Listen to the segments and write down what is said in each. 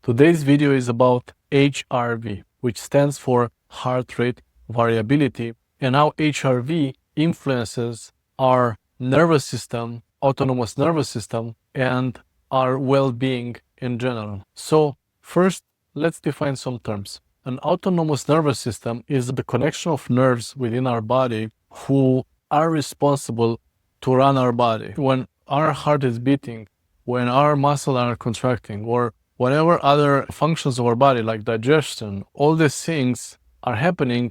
Today's video is about HRV, which stands for heart rate variability, and how HRV influences our nervous system, autonomous nervous system, and our well-being in general. So first, let's define some terms. An autonomous nervous system is the connection of nerves within our body who are responsible to run our body. When our heart is beating, when our muscles are contracting, or whatever other functions of our body, like digestion, all these things are happening,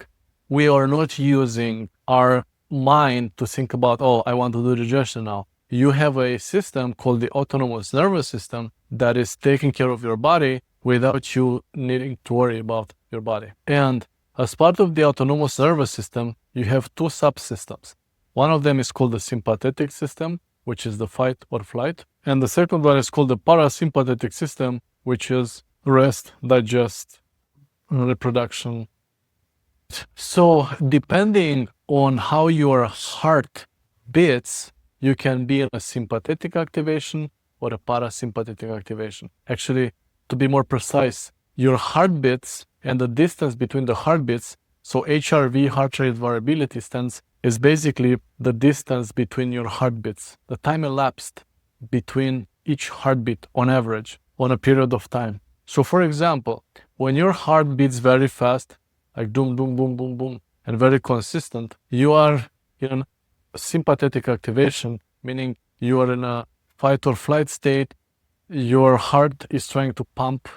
we are not using our mind to think about, oh, I want to do digestion now. You have a system called the autonomous nervous system that is taking care of your body without you needing to worry about your body. And as part of the autonomous nervous system, you have two subsystems. One of them is called the sympathetic system, which is the fight or flight. And the second one is called the parasympathetic system, which is rest, digest, reproduction. So depending on how your heart beats, you can be in a sympathetic activation or a parasympathetic activation. Actually, to be more precise, your heartbeats and the distance between the heartbeats, so HRV, heart rate variability, is basically the distance between your heartbeats, the time elapsed between each heartbeat on average on a period of time. So for example, when your heart beats very fast, like boom, boom, boom, boom, boom, and very consistent, you are in a sympathetic activation, meaning you are in a fight or flight state. Your heart is trying to pump,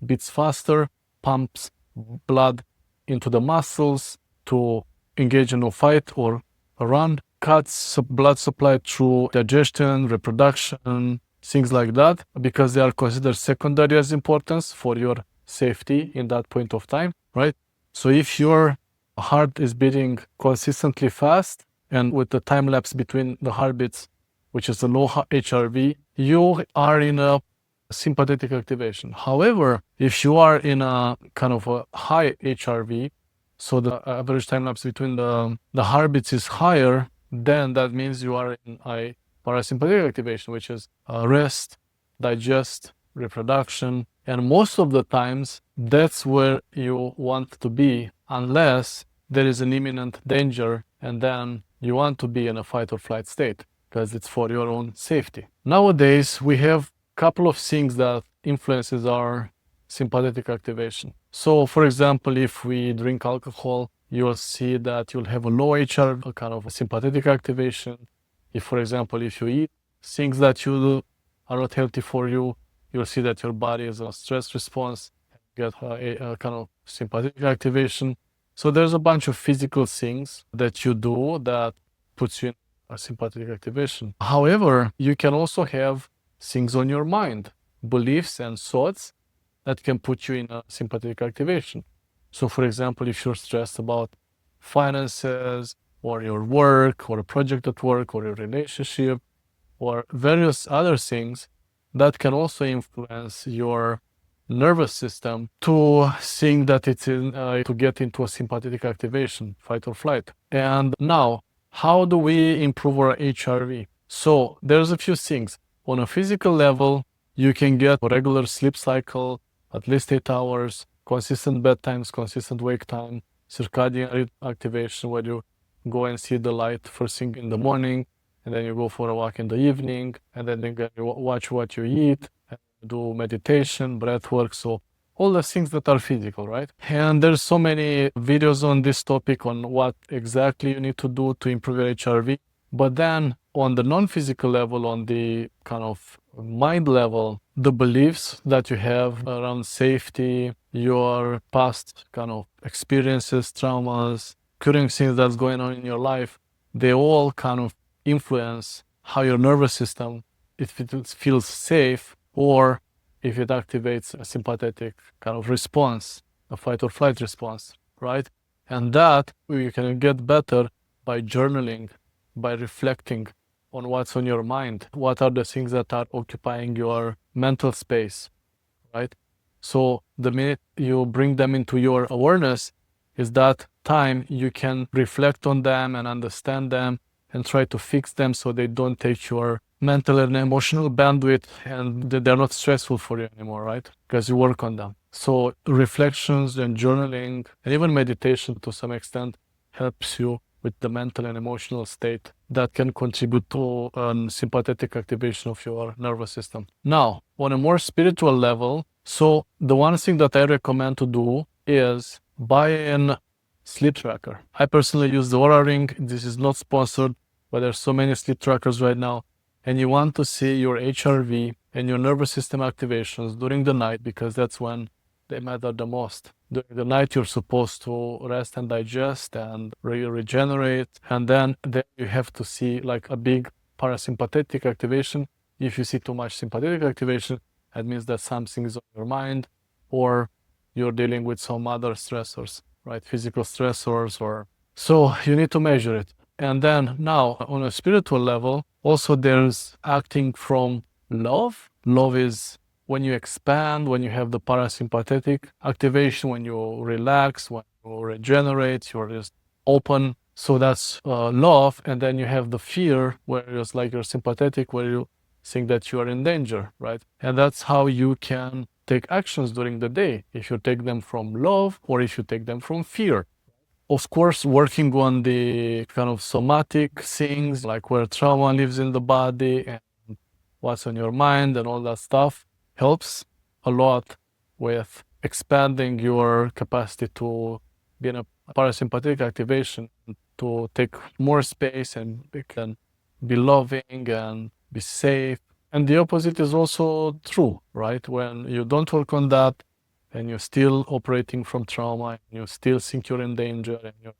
beats faster, pumps blood into the muscles to engage in a fight or a run, cuts blood supply through digestion, reproduction, things like that, because they are considered secondary as importance for your safety in that point of time, right? So if your heart is beating consistently fast and with the time lapse between the heartbeats, which is a low HRV, you are in a sympathetic activation. However, if you are in a kind of a high HRV, so the average time lapse between the heartbeats is higher, then that means you are in a parasympathetic activation, which is rest, digest, reproduction. And most of the times, that's where you want to be, unless there is an imminent danger, and then you want to be in a fight or flight state, because it's for your own safety. Nowadays, we have a couple of things that influences our sympathetic activation. So, for example, if we drink alcohol, you'll see that you'll have a low HRV, a kind of a sympathetic activation. If, for example, if you eat things that you do are not healthy for you, you'll see that your body is a stress response, get a kind of sympathetic activation. So there's a bunch of physical things that you do that puts you in a sympathetic activation. However, you can also have things on your mind, beliefs and thoughts that can put you in a sympathetic activation. So for example, if you're stressed about finances, or your work, or a project at work, or your relationship, or various other things, that can also influence your nervous system to think that it's to get into a sympathetic activation, fight or flight. And now, how do we improve our HRV? So there's a few things. On a physical level, you can get a regular sleep cycle, at least 8 hours, consistent bedtimes, consistent wake time, circadian activation, where you go and see the light first thing in the morning, and then you go for a walk in the evening, and then you watch what you eat, and do meditation, breath work, so all the things that are physical, right? And there's so many videos on this topic on what exactly you need to do to improve your HRV. But then on the non-physical level, on the kind of mind level, the beliefs that you have around safety, your past kind of experiences, traumas, current things that's going on in your life, they all kind of influence how your nervous system, if it feels safe or if it activates a sympathetic kind of response, a fight or flight response, right? And that you can get better by journaling, by reflecting on what's on your mind. What are the things that are occupying your mental space, right? So the minute you bring them into your awareness is that time you can reflect on them and understand them and try to fix them so they don't take your mental and emotional bandwidth, and they're not stressful for you anymore, right? Because you work on them. So reflections and journaling and even meditation to some extent helps you with the mental and emotional state that can contribute to sympathetic activation of your nervous system. Now, on a more spiritual level, so the one thing that I recommend to do is buy an sleep tracker. I personally use the Aura Ring. This is not sponsored, but there's so many sleep trackers right now. And you want to see your HRV and your nervous system activations during the night, because that's when they matter the most. During the night, you're supposed to rest and digest and regenerate. And then you have to see like a big parasympathetic activation. If you see too much sympathetic activation, that means that something is on your mind, or you're dealing with some other stressors, right? Physical stressors, or so you need to measure it. And then now on a spiritual level, also there's acting from love. Love is when you expand, when you have the parasympathetic activation, when you relax, when you regenerate, you're just open. So that's love. And then you have the fear, where it's like you're sympathetic, where you think that you are in danger, right? And that's how you can take actions during the day, if you take them from love or if you take them from fear. Of course, working on the kind of somatic things, like where trauma lives in the body and what's on your mind and all that stuff, helps a lot with expanding your capacity to be in a parasympathetic activation, to take more space and be loving and be safe. And the opposite is also true, right? When you don't work on that, and you're still operating from trauma, and you still think you're in danger, and your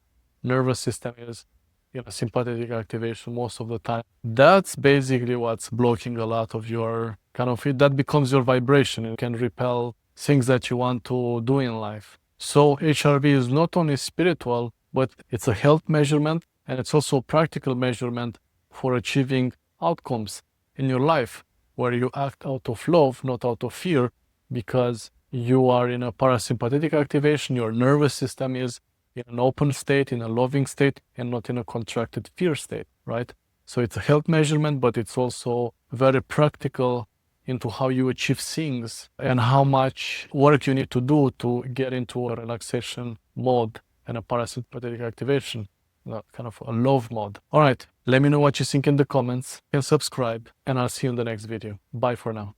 nervous system is in a sympathetic activation most of the time, that's basically what's blocking a lot of your that becomes your vibration and can repel things that you want to do in life. So HRV is not only spiritual, but it's a health measurement, and it's also a practical measurement for achieving outcomes in your life, where you act out of love, not out of fear, because you are in a parasympathetic activation. Your nervous system is in an open state, in a loving state, and not in a contracted fear state, right? So it's a health measurement, but it's also very practical into how you achieve things and how much work you need to do to get into a relaxation mode and a parasympathetic activation, kind of a love mode. All right, let me know what you think in the comments, and subscribe, and I'll see you in the next video. Bye for now.